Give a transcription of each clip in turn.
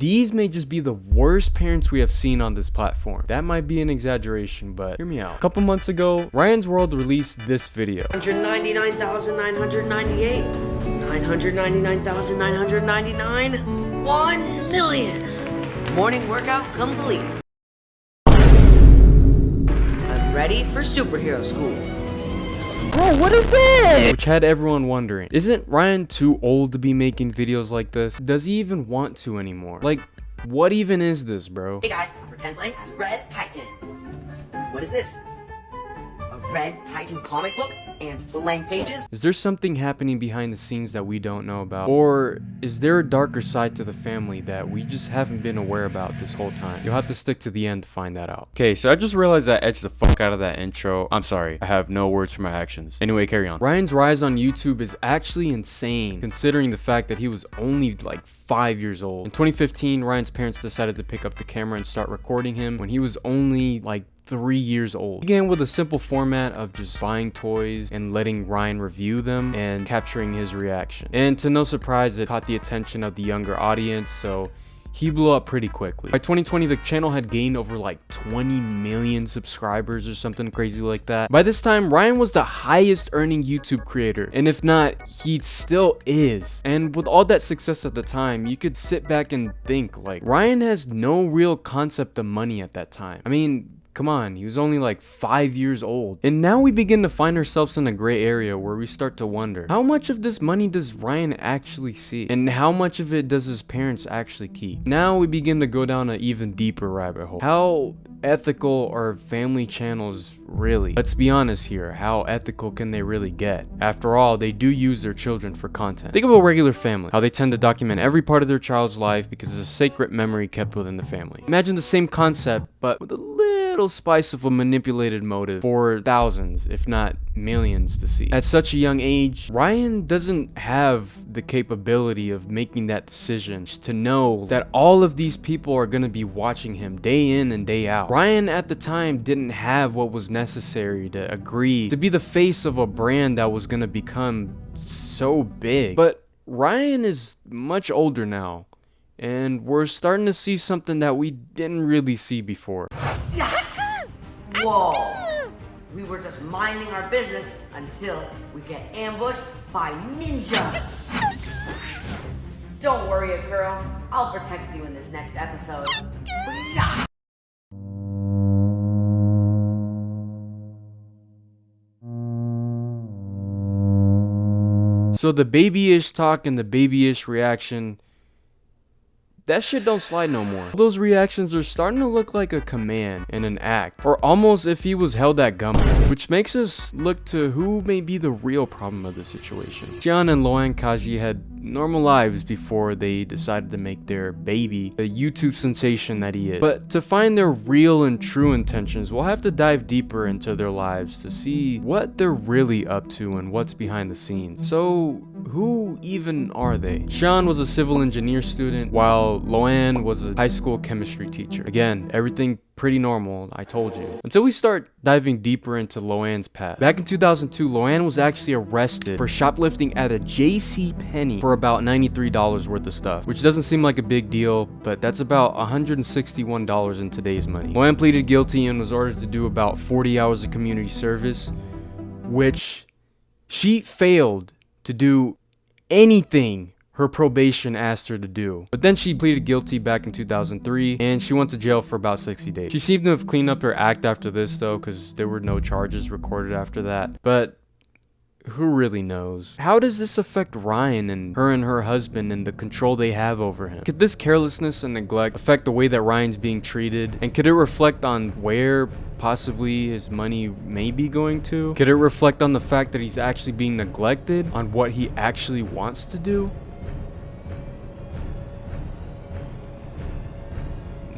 These may just be the worst parents we have seen on this platform. That might be an exaggeration, but hear me out. A couple months ago, Ryan's World released this video. 199,998. 999,999. 1 million. Morning workout complete. I'm ready for superhero school. Bro, what is this? Which had everyone wondering, isn't Ryan too old to be making videos like this? Does he even want to anymore? Like, what even is this, bro? Hey guys, I'm pretend playing as Red Titan. What is this? A Red Titan comic book and blank pages? Is there something happening behind the scenes that we don't know about? Or is there a darker side to the family that we just haven't been aware about this whole time? You'll have to stick to the end to find that out. Okay, so I just realized I edged the fuck out of that intro. I'm sorry, I have no words for my actions. Anyway, carry on. Ryan's rise on YouTube is actually insane, considering the fact that he was only like 5 years old. In 2015, Ryan's parents decided to pick up the camera and start recording him when he was only like 3 years old. He began with a simple format of just buying toys and letting Ryan review them and capturing his reaction. And to no surprise, it caught the attention of the younger audience, so he blew up pretty quickly. By 2020, the channel had gained over like 20 million subscribers or something crazy like that. By this time, Ryan was the highest earning YouTube creator, and if not, he still is. And with all that success at the time, you could sit back and think like, Ryan has no real concept of money at that time. I mean, come on, he was only like 5 years old. And now we begin to find ourselves in a gray area where we start to wonder, how much of this money does Ryan actually see? And how much of it does his parents actually keep? Now we begin to go down an even deeper rabbit hole. How ethical are family channels really? Let's be honest here, how ethical can they really get? After all, they do use their children for content. Think of a regular family, how they tend to document every part of their child's life because it's a sacred memory kept within the family. Imagine the same concept, but with a little spice of a manipulated motive for thousands, if not millions, to see. At such a young age, Ryan doesn't have the capability of making that decision to know that all of these people are going to be watching him day in and day out. Ryan at the time didn't have what was necessary to agree to be the face of a brand that was going to become so big. But Ryan is much older now, and we're starting to see something that we didn't really see before. Whoa! We were just minding our business until we get ambushed by ninjas. Don't worry, girl. I'll protect you in this next episode. So the babyish talk and the babyish reaction, that shit don't slide no more. Those reactions are starting to look like a command and an act, or almost if he was held at gunpoint, which makes us look to who may be the real problem of the situation. Xian and Luan Kaji had normal lives before they decided to make their baby the YouTube sensation that he is. But to find their real and true intentions, we'll have to dive deeper into their lives to see what they're really up to and what's behind the scenes. So who even are they? Xian was a civil engineer student, while Luan was a high school chemistry teacher. Again, everything pretty normal, I told you. Until we start diving deeper into Luan's past. Back in 2002, Luan was actually arrested for shoplifting at a JCPenney for about $93 worth of stuff, which doesn't seem like a big deal, but that's about $161 in today's money. Luan pleaded guilty and was ordered to do about 40 hours of community service, which she failed to do anything her probation asked her to do. But then she pleaded guilty back in 2003, and she went to jail for about 60 days. She seemed to have cleaned up her act after this though, because there were no charges recorded after that. But who really knows? How does this affect Ryan and her husband and the control they have over him? Could this carelessness and neglect affect the way that Ryan's being treated? And could it reflect on where possibly his money may be going to? Could it reflect on the fact that he's actually being neglected on what he actually wants to do?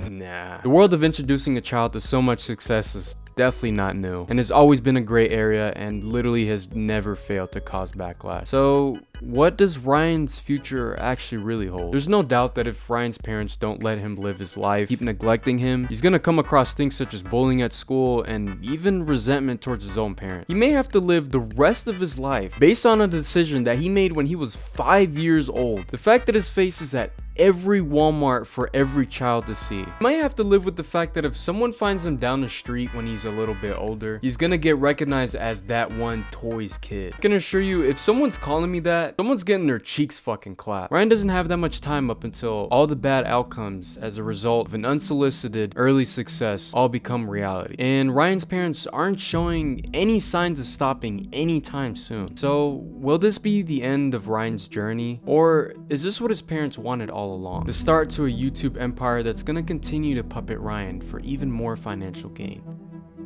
Nah. The world of introducing a child to so much success is definitely not new, and has always been a gray area and literally has never failed to cause backlash. So what does Ryan's future actually really hold? There's no doubt that if Ryan's parents don't let him live his life, keep neglecting him, he's gonna come across things such as bullying at school and even resentment towards his own parents. He may have to live the rest of his life based on a decision that he made when he was 5 years old. The fact that his face is at every Walmart for every child to see. You might have to live with the fact that if someone finds him down the street when he's a little bit older, he's gonna get recognized as that one toys kid. I can assure you, if someone's calling me that, someone's getting their cheeks fucking clapped. Ryan doesn't have that much time up until all the bad outcomes as a result of an unsolicited early success all become reality. And Ryan's parents aren't showing any signs of stopping anytime soon. So will this be the end of Ryan's journey? Or is this what his parents wanted all along? The start to a YouTube empire that's gonna continue to puppet Ryan for even more financial gain.